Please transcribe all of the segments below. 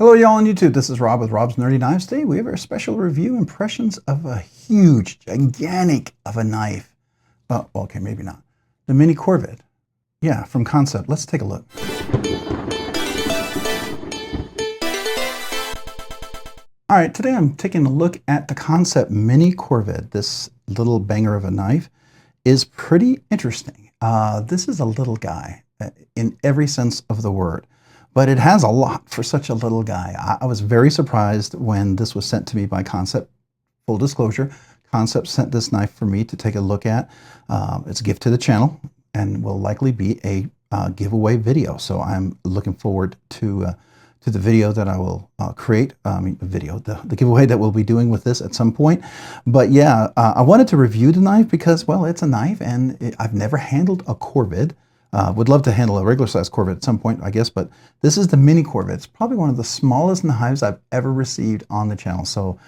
Hello y'all on YouTube, this is Rob with Rob's Nerdy Knives. Today we have our special review impressions of a huge, gigantic of a knife. Well, okay, maybe not. The Mini Korvid. Yeah, from Kansept. Let's take a look. All right, today I'm taking a look at the Kansept Mini Korvid. This little banger of a knife is pretty interesting. This is a little guy in every sense of the word. But it has a lot for such a little guy. I was very surprised when this was sent to me by Kansept. Full disclosure, Kansept sent this knife for me to take a look at. It's a gift to the channel and will likely be a giveaway video. So I'm looking forward to the video that I will create. The giveaway that we'll be doing with this at some point. But yeah, I wanted to review the knife because, well, it's a knife and I've never handled a Korvid. Would love to handle a regular size Korvid at some point, I guess, but this is the Mini Korvid. It's probably one of the smallest knives I've ever received on the channel. So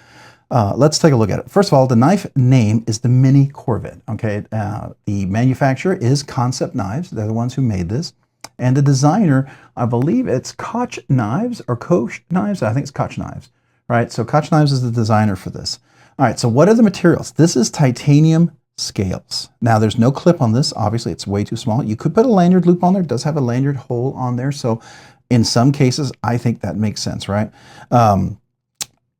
let's take a look at it. First of all, the knife name is the Mini Korvid. Okay, the manufacturer is Kansept Knives. They're the ones who made this. And the designer, I believe it's Koch Knives or Koch Knives. I think it's Koch Knives, right? So Koch Knives is the designer for this. All right, so what are the materials? This is titanium scales. Now there's no clip on this. Obviously it's way too small. You could put a lanyard loop on there. It does have a lanyard hole on there. So in some cases, I think that makes sense, right?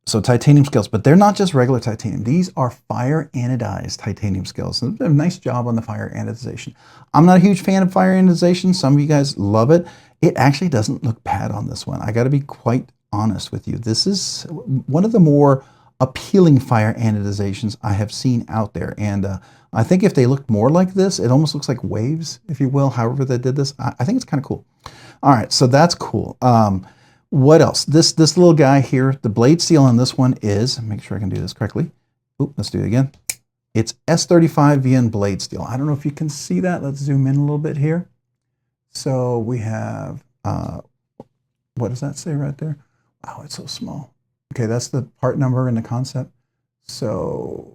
So titanium scales, but they're not just regular titanium. These are fire anodized titanium scales. So a nice job on the fire anodization. I'm not a huge fan of fire anodization. Some of you guys love it. It actually doesn't look bad on this one. I got to be quite honest with you. This is one of the more appealing fire anodizations I have seen out there. And I think if they looked more like this, it almost looks like waves, if you will, however they did this. I think it's kind of cool. All right, so that's cool. What else? This little guy here, the blade steel on this one is, make sure I can do this correctly. Oop, let's do it again. It's S35VN blade steel. I don't know if you can see that. Let's zoom in a little bit here. So we have, what does that say right there? Wow, it's so small. Okay, that's the part number in the Kansept. So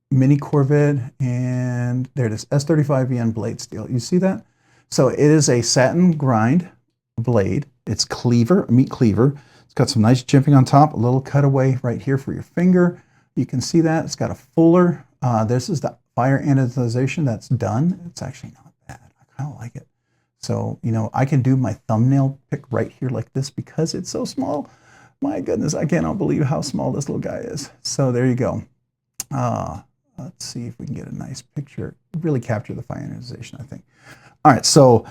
Mini Korvid, and there it is, S35VN blade steel. You see that? So it is a satin grind blade. It's cleaver, meat cleaver. It's got some nice jimping on top, a little cutaway right here for your finger. You can see that. It's got a fuller. This is the fire anodization that's done. It's actually not bad. I kind of like it. So, you know, I can do my thumbnail pick right here like this because it's so small. My goodness, I cannot believe how small this little guy is. So there you go. Let's see if we can get a nice picture. Really capture the fire anodization, I think. All right, so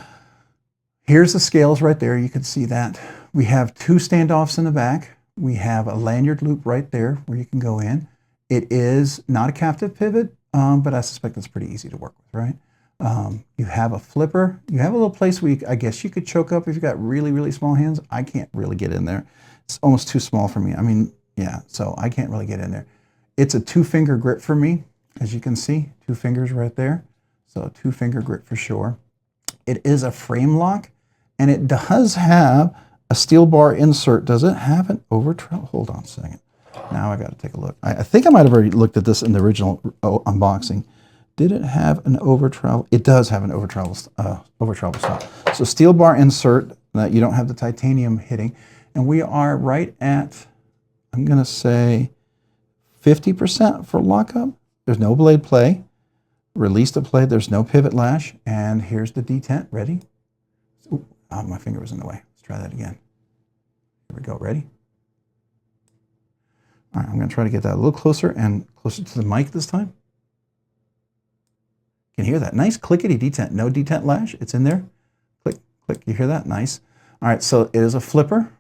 here's the scales right there. You can see that. We have two standoffs in the back. We have a lanyard loop right there where you can go in. It is not a captive pivot, but I suspect it's pretty easy to work with, right? You have a flipper. You have a little place where I guess you could choke up if you've got really, really small hands. I can't really get in there. It's almost too small for me. I mean, yeah, so I can't really get in there. It's a 2-finger grip for me, as you can see, 2 fingers right there. So a 2-finger grip for sure. It is a frame lock, and it does have a steel bar insert. Does it have an over travel? Hold on a second. Now I got to take a look. I think I might have already looked at this in the original unboxing. Did it have an over travel? It does have an over travel stop. So steel bar insert that you don't have the titanium hitting. And we are right at, I'm going to say 50% for lockup. There's no blade play. Release the blade. There's no pivot lash. And here's the detent. Ready? Ooh, my finger was in the way. Let's try that again. Here we go. Ready? All right, I'm going to try to get that a little closer and closer to the mic this time. You can hear that. Nice clickety detent. No detent lash. It's in there. Click, click. You hear that? Nice. All right, so it is a flipper.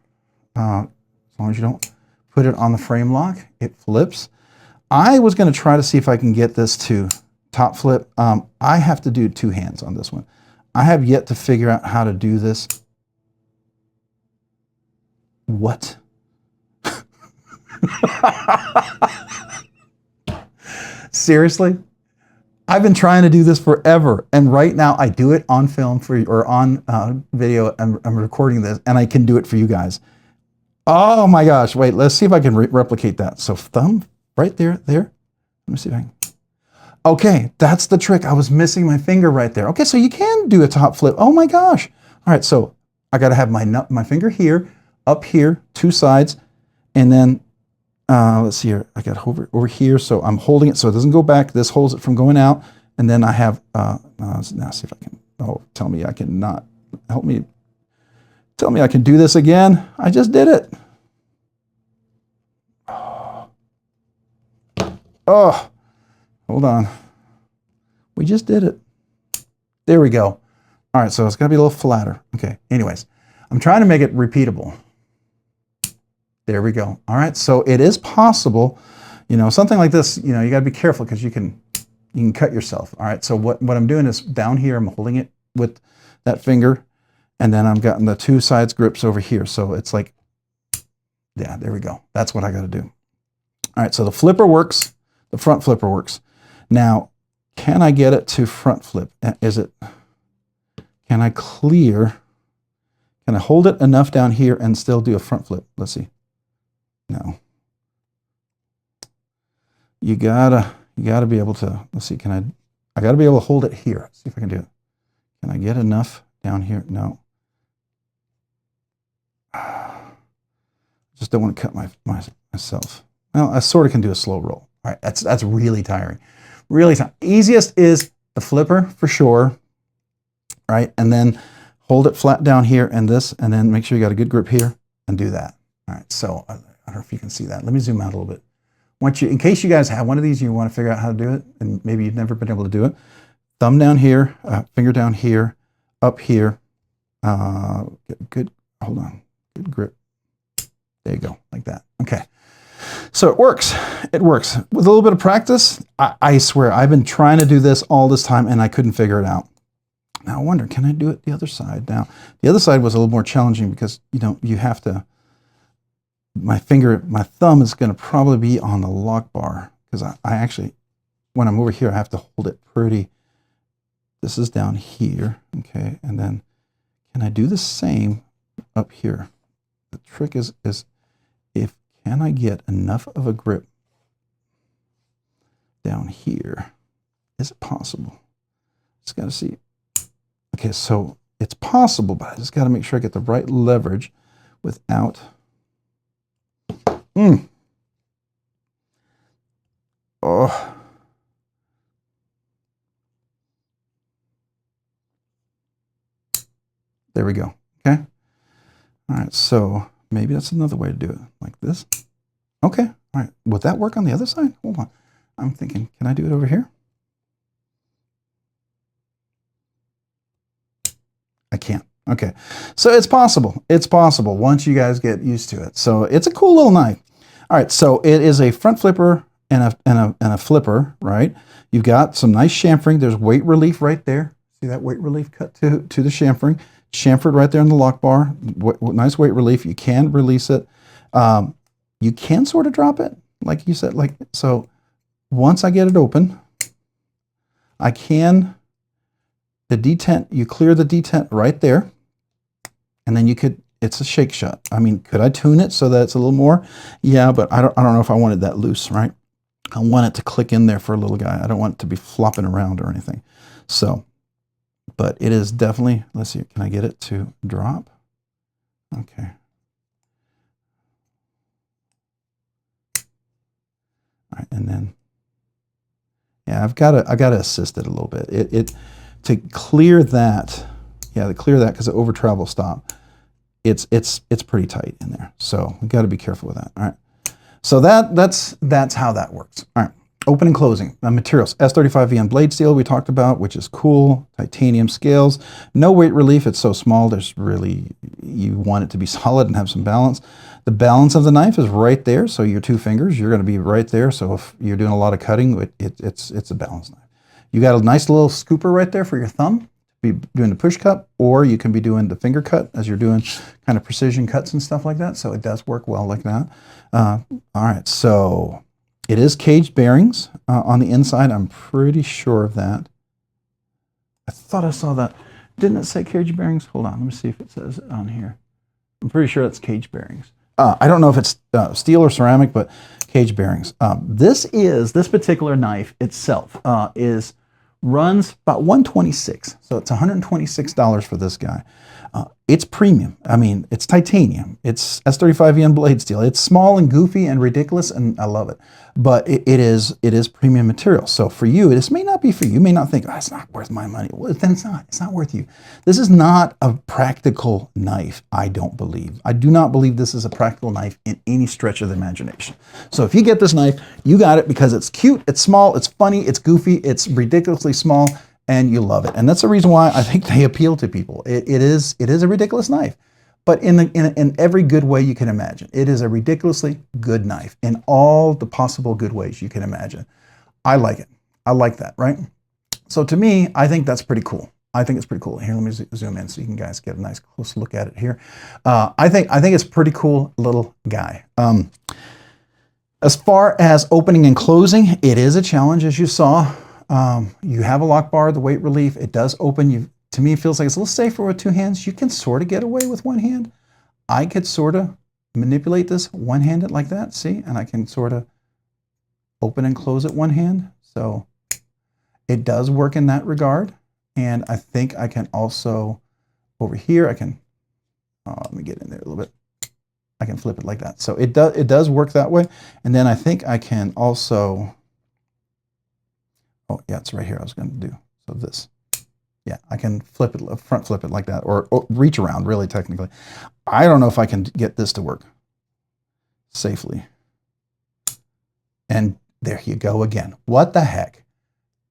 As long as you don't put it on the frame lock, it flips. I was going to try to see if I can get this to top flip. I have to do 2 hands on this one. I have yet to figure out how to do this. What? Seriously? I've been trying to do this forever, and right now I do it on film for you, or on video. I'm recording this, and I can do it for you guys. Oh my gosh, wait, let's see if I can replicate that. So thumb right there. Let me see if I can. Okay, that's the trick. I was missing my finger right there. Okay, so you can do a top flip. Oh my gosh. All right, so I got to have my finger here up here, two sides, and then let's see here. I got over here, so I'm holding it so it doesn't go back. This holds it from going out, and then I have now see if I can. Oh, tell me I cannot. Help me. Tell me I can do this again. I just did it. Oh, hold on. We just did it. There we go. All right, so it's got to be a little flatter. Okay, anyways, I'm trying to make it repeatable. There we go. All right, so it is possible, you know, something like this, you know, you got to be careful because you can cut yourself. All right, so what I'm doing is down here, I'm holding it with that finger, and then I've gotten the two sides grips over here. So it's like, yeah, there we go. That's what I got to do. All right, so the flipper works. The front flipper works. Now, can I get it to front flip? Can I clear? Can I hold it enough down here and still do a front flip? Let's see. No. You gotta be able to, let's see, I gotta be able to hold it here. Let's see if I can do it. Can I get enough down here? No. Just don't want to cut myself. Well, I sort of can do a slow roll. All right, that's really tiring. Really tiring. Easiest is the flipper for sure, right? And then hold it flat down here and this, and then make sure you got a good grip here and do that. All right, so I don't know if you can see that. Let me zoom out a little bit. In case you guys have one of these, you want to figure out how to do it, and maybe you've never been able to do it, thumb down here, finger down here, up here, good, hold on, good grip. There you go, like that. Okay. So it works. It works. With a little bit of practice, I swear, I've been trying to do this all this time and I couldn't figure it out. Now I wonder, can I do it the other side? Now, the other side was a little more challenging because, you know, you have to, my thumb is going to probably be on the lock bar because I actually, when I'm over here, I have to hold it pretty, this is down here, okay? And then, can I do the same up here? The trick is can I get enough of a grip down here? Is it possible? Just got to see. Okay, so it's possible, but I just got to make sure I get the right leverage without. Oh. There we go. Okay. All right, so maybe that's another way to do it, like this. Okay, all right. Would that work on the other side? Hold on. I'm thinking, can I do it over here? I can't. Okay, so it's possible. It's possible once you guys get used to it. So it's a cool little knife. All right, so it is a front flipper and a flipper, right? You've got some nice chamfering. There's weight relief right there. See that weight relief cut to the chamfering. Chamfered right there in the lock bar. Nice weight relief. You can release it. You can sort of drop it, like you said. Like so, once I get it open, I can. The detent, you clear the detent right there, and then you could. It's a shake shot. I mean, could I tune it so that it's a little more? Yeah, but I don't know if I wanted that loose, right? I want it to click in there for a little guy. I don't want it to be flopping around or anything. So. But it is definitely, let's see, can I get it to drop? Okay. All right, and then, yeah, I've got to assist it a little bit. To clear that, yeah, to clear that because the over travel stop, it's pretty tight in there. So we've got to be careful with that. All right. So that's how that works. All right. Opening closing. Materials, S35VN blade steel we talked about, which is cool. Titanium scales. No weight relief. It's so small. There's really, you want it to be solid and have some balance. The balance of the knife is right there. So your two fingers, you're going to be right there. So if you're doing a lot of cutting, it's a balanced knife. You got a nice little scooper right there for your thumb. Be doing the push cut, or you can be doing the finger cut as you're doing kind of precision cuts and stuff like that. So it does work well like that. All right. So it is caged bearings on the inside. I'm pretty sure of that. I thought I saw that. Didn't it say caged bearings? Hold on, let me see if it says it on here. I'm pretty sure it's caged bearings. I don't know if it's steel or ceramic, but caged bearings. This particular knife itself runs about $126. So it's $126 for this guy. It's premium. I mean, it's titanium. It's S35VN blade steel. It's small and goofy and ridiculous, and I love it. But it is premium material. So for you, this may not be for you. You may not think, oh, it's not worth my money. Well, then it's not. It's not worth you. This is not a practical knife, I don't believe. I do not believe this is a practical knife in any stretch of the imagination. So if you get this knife, you got it because it's cute, it's small, it's funny, it's goofy, it's ridiculously small, and you love it. And that's the reason why I think they appeal to people. It is a ridiculous knife, but in every good way you can imagine. It is a ridiculously good knife in all the possible good ways you can imagine. I like it. I like that, right? So to me, I think that's pretty cool. I think it's pretty cool. Here, let me zoom in so you can guys get a nice close look at it here. I think it's a pretty cool little guy. As far as opening and closing, it is a challenge, as you saw. You have a lock bar, the weight relief, it does open. To me, it feels like it's a little safer with two hands. You can sort of get away with one hand. I could sort of manipulate this one-handed like that, see? And I can sort of open and close it one hand. So it does work in that regard. And I think I can also, over here, I can, let me get in there a little bit. I can flip it like that. So it does work that way. And then I think I can also, oh yeah, it's right here I was going to do. So this, yeah, I can flip it, front flip it like that, or reach around really technically. I don't know if I can get this to work safely. And there you go again. What the heck?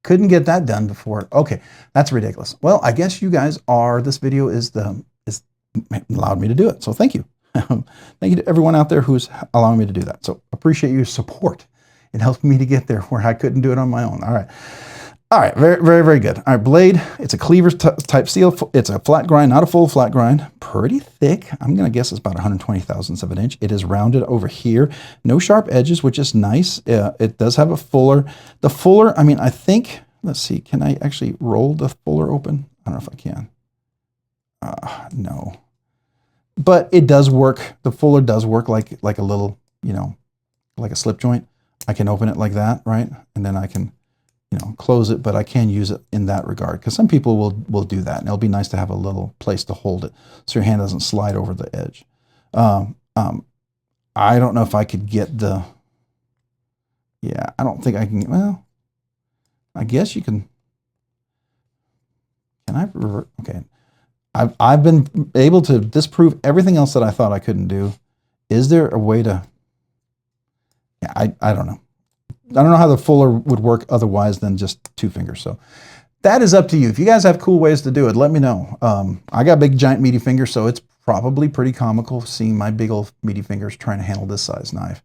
Couldn't get that done before. Okay, that's ridiculous. Well, I guess you guys are, this video is allowed me to do it. So thank you. Thank you to everyone out there who's allowing me to do that. So appreciate your support. It helped me to get there where I couldn't do it on my own. All right. All right, very, very, very good. All right, blade, it's a cleaver type steel. It's a flat grind, not a full flat grind. Pretty thick. I'm going to guess it's about 120 thousandths of an inch. It is rounded over here. No sharp edges, which is nice. It does have a fuller. The fuller, I mean, I think, let's see, can I actually roll the fuller open? I don't know if I can. No. But it does work. The fuller does work like a little, you know, like a slip joint. I can open it like that, right? And then I can, you know, close it, but I can use it in that regard because some people will do that, and it'll be nice to have a little place to hold it so your hand doesn't slide over the edge. I don't know if I could get the, yeah, I don't think I can. Well, I guess you can. Can I revert? Okay, I've been able to disprove everything else that I thought I couldn't do. Is there a way to? Yeah, I don't know. I don't know how the fuller would work otherwise than just two fingers. So that is up to you. If you guys have cool ways to do it, let me know. I got big, giant, meaty fingers, so it's probably pretty comical seeing my big old meaty fingers trying to handle this size knife.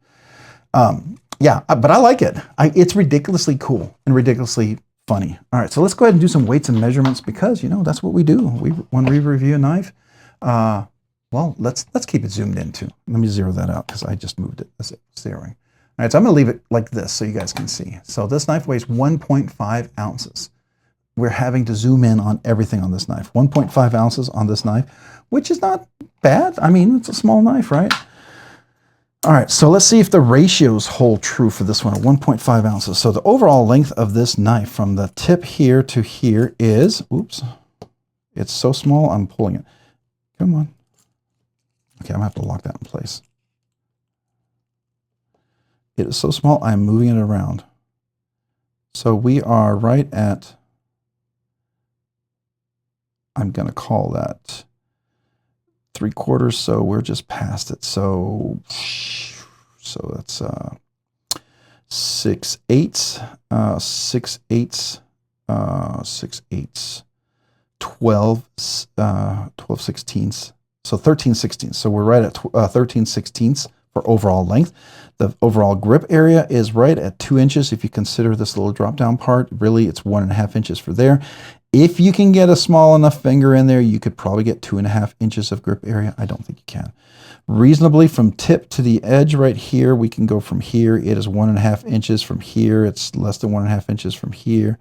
Yeah, but I like it. It's ridiculously cool and ridiculously funny. All right, so let's go ahead and do some weights and measurements because, you know, that's what we do. When we review a knife, well, let's keep it zoomed in too. Let me zero that out because I just moved it. That's it, zeroing. All right, so I'm going to leave it like this so you guys can see. So this knife weighs 1.5 ounces. We're having to zoom in on everything on this knife. 1.5 ounces on this knife, which is not bad. I mean, it's a small knife, right? All right, so let's see if the ratios hold true for this one at 1.5 ounces. So the overall length of this knife from the tip here to here is, oops, it's so small, I'm pulling it. Come on. Okay, I'm going to have to lock that in place. It is so small, I'm moving it around. So we are right at, I'm going to call that 3/4, so we're just past it. So that's 6/8, 12/16. So 13/16. So we're right at 13/16 for overall length. The overall grip area is right at 2 inches. If you consider this little drop down part, really it's 1.5 inches for there. If you can get a small enough finger in there, you could probably get 2.5 inches of grip area. I don't think you can. Reasonably from tip to the edge right here, we can go from here. It is 1.5 inches from here. It's less than 1.5 inches from here.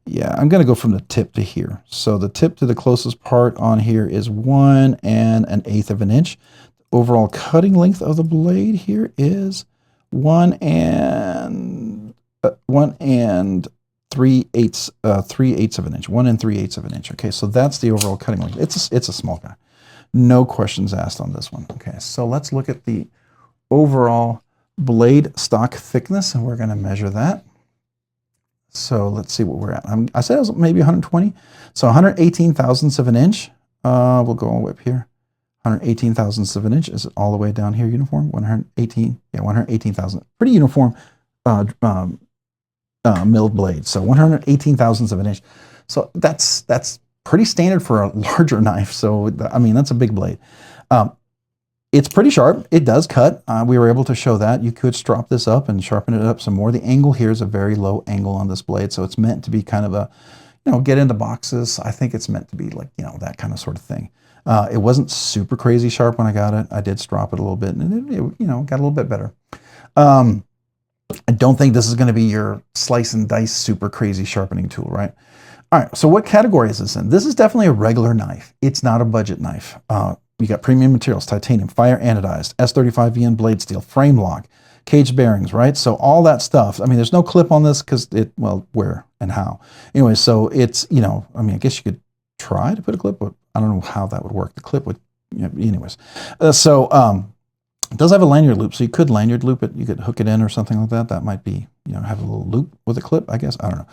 Yeah, I'm going to go from the tip to here. So the tip to the closest part on here is 1 1/8 of an inch. Overall cutting length of the blade here is 1 3/8 of an inch. 1 3/8 of an inch. Okay, so that's the overall cutting length. It's a small guy. No questions asked on this one. Okay, so let's look at the overall blade stock thickness, and we're going to measure that. So let's see what we're at. I said it was maybe 120. So 118 thousandths of an inch. We'll go all the way up here. 118 thousandths of an inch. Is it all the way down here uniform? 118. Yeah, 118 thousand. Pretty uniform milled blade. So 118 thousandths of an inch. So that's pretty standard for a larger knife. So I mean, that's a big blade. It's pretty sharp. It does cut. We were able to show that. You could strop this up and sharpen it up some more. The angle here is a very low angle on this blade, so it's meant to be kind of a, get into boxes. I think it's meant to be like, that kind of sort of thing. It wasn't super crazy sharp when I got it. I did strop it a little bit, and it got a little bit better. I don't think this is going to be your slice and dice super crazy sharpening tool, right? All right, so what category is this in? This is definitely a regular knife. It's not a budget knife. You got premium materials, titanium, fire anodized, S35VN blade steel, frame lock, caged bearings, right? So all that stuff. I mean, there's no clip on this because where and how? Anyway, so it's, I mean, I guess you could try to put a clip, but I don't know how that would work. The clip would, anyways. It does have a lanyard loop, so you could lanyard loop it. You could hook it in or something like that. That might be, have a little loop with a clip, I guess. I don't know.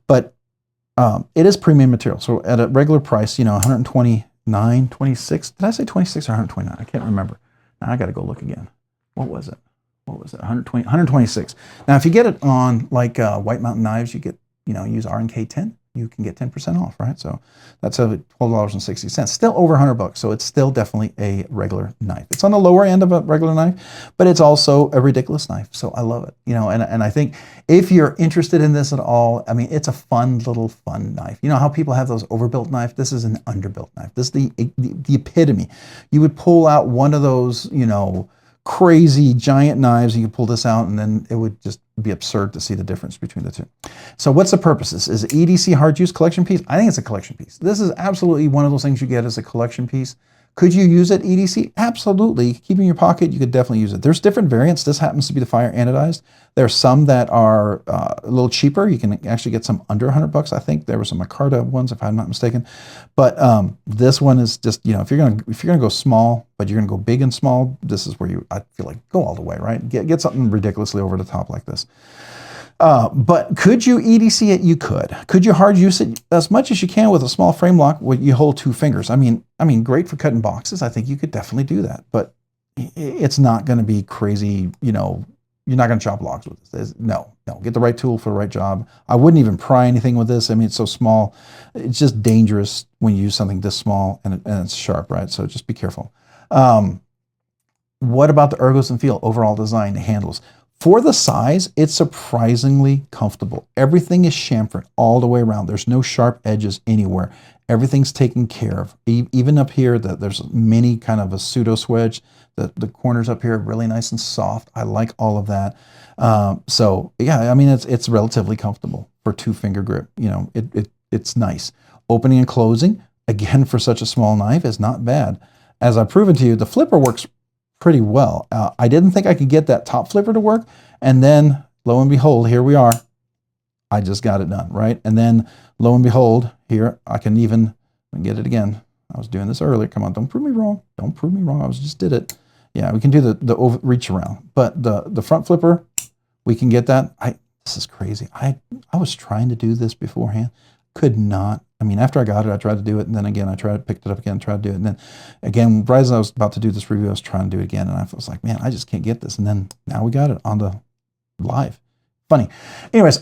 But it is premium material. So at a regular price, 129.26. Did I say 26 or 129? I can't remember. Now I got to go look again. What was it? 126. Now, if you get it on like White Mountain Knives, you get, use RNK10. You can get 10% off, right? So that's $12.60. Still over $100. So it's still definitely a regular knife. It's on the lower end of a regular knife, but it's also a ridiculous knife. So I love it, and I think if you're interested in this at all, I mean, it's a fun knife. You know how people have those overbuilt knives? This is an underbuilt knife. This is the epitome. You would pull out one of those, crazy giant knives, and you pull this out, and then it would just be absurd to see the difference between the two. So what's the purpose? Is it EDC hard use collection piece? I think it's a collection piece. This is absolutely one of those things you get as a collection piece. Could you use it EDC? Absolutely. Keep in your pocket, you could definitely use it. There's different variants. This happens to be the fire anodized. There are some that are a little cheaper. You can actually get some under $100. I think there were some Micarta ones, if I'm not mistaken. But this one is just, if you're gonna go small, but you're gonna go big and small, this is where I feel like go all the way, right? Get something ridiculously over the top like this. But could you EDC it? You could. Could you hard use it as much as you can with a small frame lock where you hold two fingers? I mean, great for cutting boxes. I think you could definitely do that, but it's not going to be crazy. You're not going to chop logs with this. No. Get the right tool for the right job. I wouldn't even pry anything with this. I mean, it's so small. It's just dangerous when you use something this small and it's sharp, right? So just be careful. What about the ergos and feel, overall design, the handles? For the size, it's surprisingly comfortable. Everything is chamfered all the way around. There's no sharp edges anywhere. Everything's taken care of. Even up here, there's mini kind of a pseudo swedge. The corners up here are really nice and soft. I like all of that. So yeah, I mean, it's relatively comfortable for two-finger grip. It's nice. Opening and closing, again, for such a small knife, is not bad. As I've proven to you, the flipper works pretty well. I didn't think I could get that top flipper to work, and then lo and behold, here we are. I just got it done, right? And then lo and behold, here I can even get it again. I was doing this earlier. Come on, don't prove me wrong. Don't prove me wrong. I just did it. Yeah, we can do the reach around, but the front flipper, we can get that. This is crazy. I was trying to do this beforehand. Could not. I mean, after I got it, I tried to do it, and then again, picked it up again, tried to do it, and then again, right as I was about to do this review, I was trying to do it again, and I was like, man, I just can't get this, and then now we got it on the live. Funny. Anyways,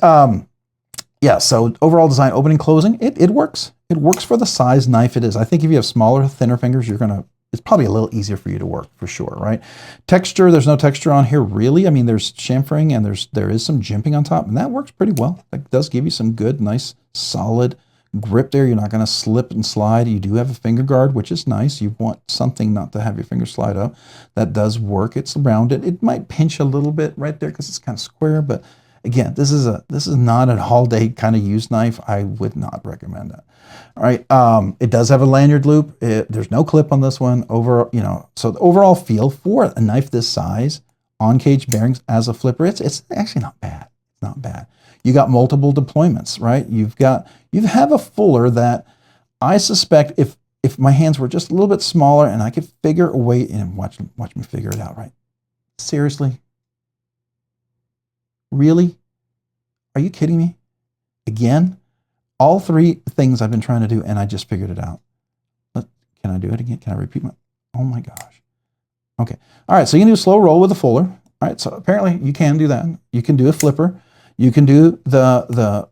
yeah, so overall design, opening, closing, it works. It works for the size knife it is. I think if you have smaller, thinner fingers, it's probably a little easier for you to work, for sure, right? Texture, there's no texture on here, really. I mean, there's chamfering, and there is some jimping on top, and that works pretty well. That does give you some good, nice, solid grip there. You're not going to slip and slide. You do have a finger guard, which is nice. You want something not to have your finger slide up. That does work. It's rounded. It might pinch a little bit right there because it's kind of square, but again, this is not an all-day kind of use knife. I would not recommend that. All right, it does have a lanyard loop. There's no clip on this one. So the overall feel for a knife this size on caged bearings as a flipper, it's actually not bad. It's not bad. You got multiple deployments, right? You have a fuller that I suspect if my hands were just a little bit smaller and I could figure a way, and watch me figure it out, right? Seriously? Really? Are you kidding me? Again? All three things I've been trying to do, and I just figured it out. Can I do it again? Can I repeat my, oh my gosh. Okay. All right, so you can do a slow roll with a fuller. All right, so apparently you can do that. You can do a flipper. You can do the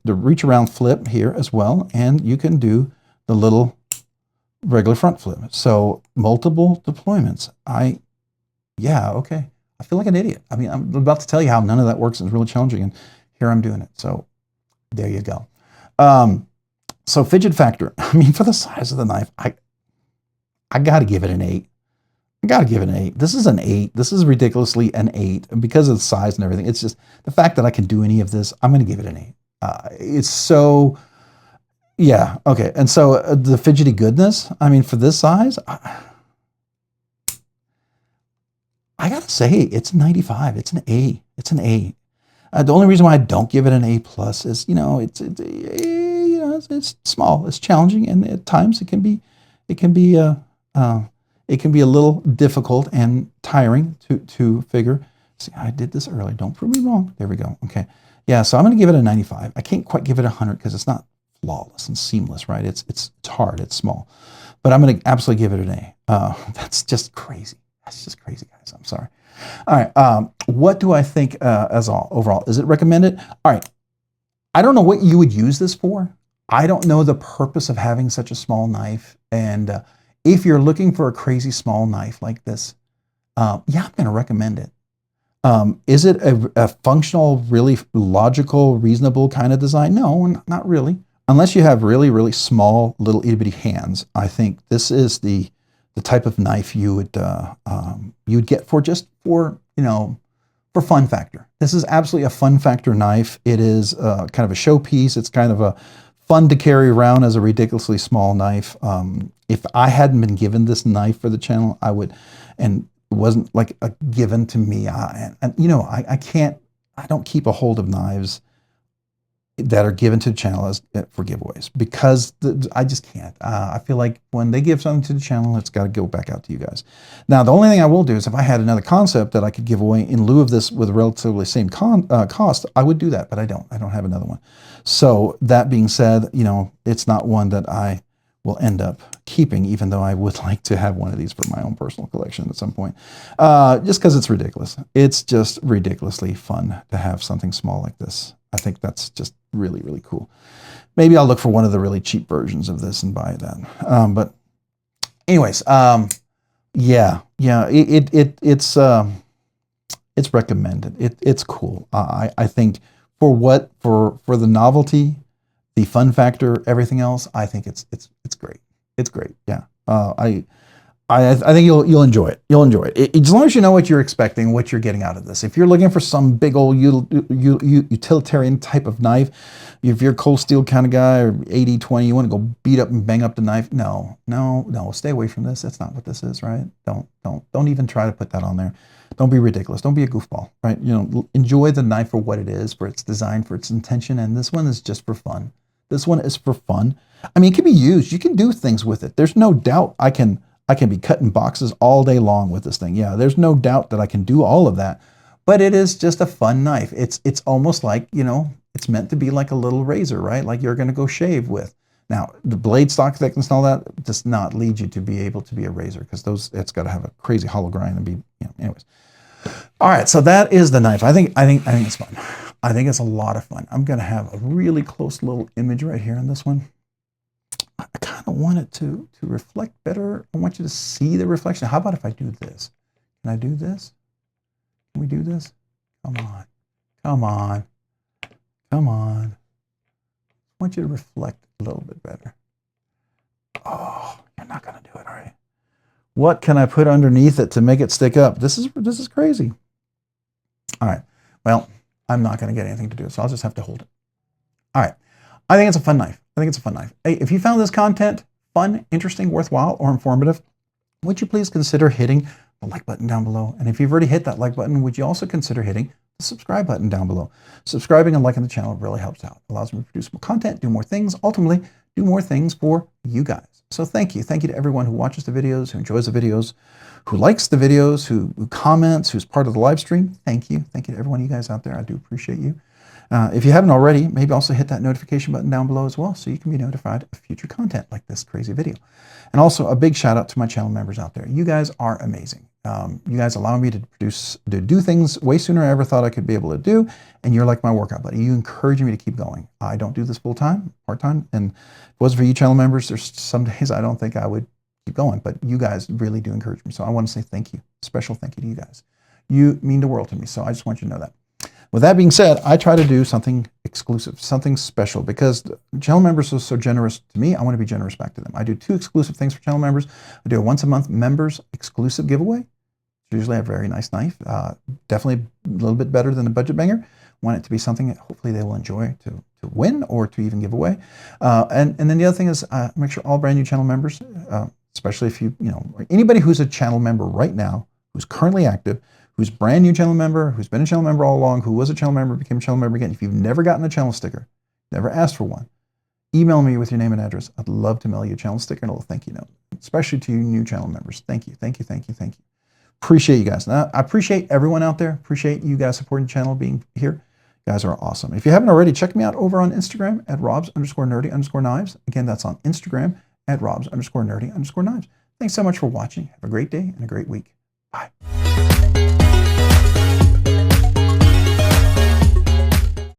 reach around flip here as well, and you can do the little regular front flip. So multiple deployments. Yeah, okay. I feel like an idiot. I mean, I'm about to tell you how none of that works. It's really challenging, and here I'm doing it. So there you go. So fidget factor. I mean, for the size of the knife, I got to give it an 8. I got to give it an 8. This is an 8. This is ridiculously an 8 because of the size and everything. It's just the fact that I can do any of this. I'm going to give it an 8. It's so, yeah, okay. And so the fidgety goodness. I mean, for this size, I got to say it's a 95. It's an A. It's an A. The only reason why I don't give it an A+ is, it's small, it's challenging, and at times it can be a little difficult and tiring to figure. See, I did this early. Don't prove me wrong. There we go. Okay, yeah. So I'm going to give it a 95. I can't quite give it 100 because it's not flawless and seamless, right? It's hard. It's small, but I'm going to absolutely give it an A. That's just crazy. That's just crazy, guys. I'm sorry. All right. What do I think overall? Is it recommended? All right. I don't know what you would use this for. I don't know the purpose of having such a small knife. And if you're looking for a crazy small knife like this, yeah, I'm going to recommend it. Is it a functional, really logical, reasonable kind of design? No, not really. Unless you have really, really small, little itty bitty hands, I think this is the type of knife you would get for for fun factor. This is absolutely a fun factor knife. It is kind of a showpiece. It's kind of a fun to carry around as a ridiculously small knife. If I hadn't been given this knife for the channel, I would, and it wasn't like a given to me. I don't keep a hold of knives that are given to the channel for giveaways because I just can't. I feel like when they give something to the channel, it's got to go back out to you guys. Now, the only thing I will do is if I had another concept that I could give away in lieu of this with relatively same cost, I would do that, but I don't. I don't have another one. So that being said, it's not one that I will end up keeping, even though I would like to have one of these for my own personal collection at some point, just because it's ridiculous. It's just ridiculously fun to have something small like this. I think that's just really, really cool. Maybe I'll look for one of the really cheap versions of this and buy that. But anyways, yeah, it's recommended. It's cool. I think for the novelty, the fun factor, everything else, I think it's great. It's great. Yeah. I think you'll enjoy it. You'll enjoy it. As long as you know what you're expecting, what you're getting out of this. If you're looking for some big old utilitarian type of knife, if you're a cold steel kind of guy or 80-20, you want to go beat up and bang up the knife. No, stay away from this. That's not what this is, right? Don't even try to put that on there. Don't be ridiculous. Don't be a goofball, right? Enjoy the knife for what it is, for its design, for its intention. And this one is just for fun. This one is for fun. I mean, it can be used. You can do things with it. There's no doubt I can be cutting boxes all day long with this thing. Yeah, there's no doubt that I can do all of that, but it is just a fun knife. It's almost like, it's meant to be like a little razor, right? Like you're going to go shave with. Now, the blade stock thickness and all that does not lead you to be able to be a razor because it's got to have a crazy hollow grind and be, anyways. All right, so that is the knife. I think it's fun. I think it's a lot of fun. I'm going to have a really close little image right here on this one. I kind of want it to reflect better. I want you to see the reflection. How about if I do this? Can I do this? Can we do this? Come on. Come on. Come on. I want you to reflect a little bit better. Oh, you're not going to do it, are you? What can I put underneath it to make it stick up? This is crazy. All right. Well, I'm not going to get anything to do it, so I'll just have to hold it. All right. I think it's a fun knife. I think it's a fun knife. Hey, if you found this content fun, interesting, worthwhile, or informative, would you please consider hitting the like button down below? And if you've already hit that like button, would you also consider hitting the subscribe button down below? Subscribing and liking the channel really helps out. It allows me to produce more content, do more things, ultimately do more things for you guys. So thank you. Thank you to everyone who watches the videos, who enjoys the videos, who likes the videos, who comments, who's part of the live stream. Thank you. Thank you to every one of you guys out there. I do appreciate you. If you haven't already, maybe also hit that notification button down below as well so you can be notified of future content like this crazy video. And also a big shout out to my channel members out there. You guys are amazing. You guys allow me to do things way sooner than I ever thought I could be able to do. And you're like my workout buddy. You encourage me to keep going. I don't do this full time, part time. And if it wasn't for you channel members, there's some days I don't think I would keep going, but you guys really do encourage me. So I want to say thank you. Special thank you to you guys. You mean the world to me. So I just want you to know that. With that being said, I try to do something exclusive, something special, because channel members are so generous to me. I want to be generous back to them. I do 2 exclusive things for channel members. I do a once a month members exclusive giveaway. It's usually a very nice knife, definitely a little bit better than a budget banger. Want it to be something that hopefully they will enjoy to win or to even give away. And then the other thing is make sure all brand new channel members, especially if you know, anybody who's a channel member right now, who's currently active, who's brand new channel member, who's been a channel member all along, who was a channel member, became a channel member again. If you've never gotten a channel sticker, never asked for one, email me with your name and address. I'd love to mail you a channel sticker and a little thank you note, especially to you new channel members. Thank you, thank you, thank you, thank you. Appreciate you guys. Now, I appreciate everyone out there. Appreciate you guys supporting the channel, being here. You guys are awesome. If you haven't already, check me out over on Instagram at robs_nerdy_knives. Again, that's on Instagram at robs_nerdy_knives. Thanks so much for watching. Have a great day and a great week. Bye.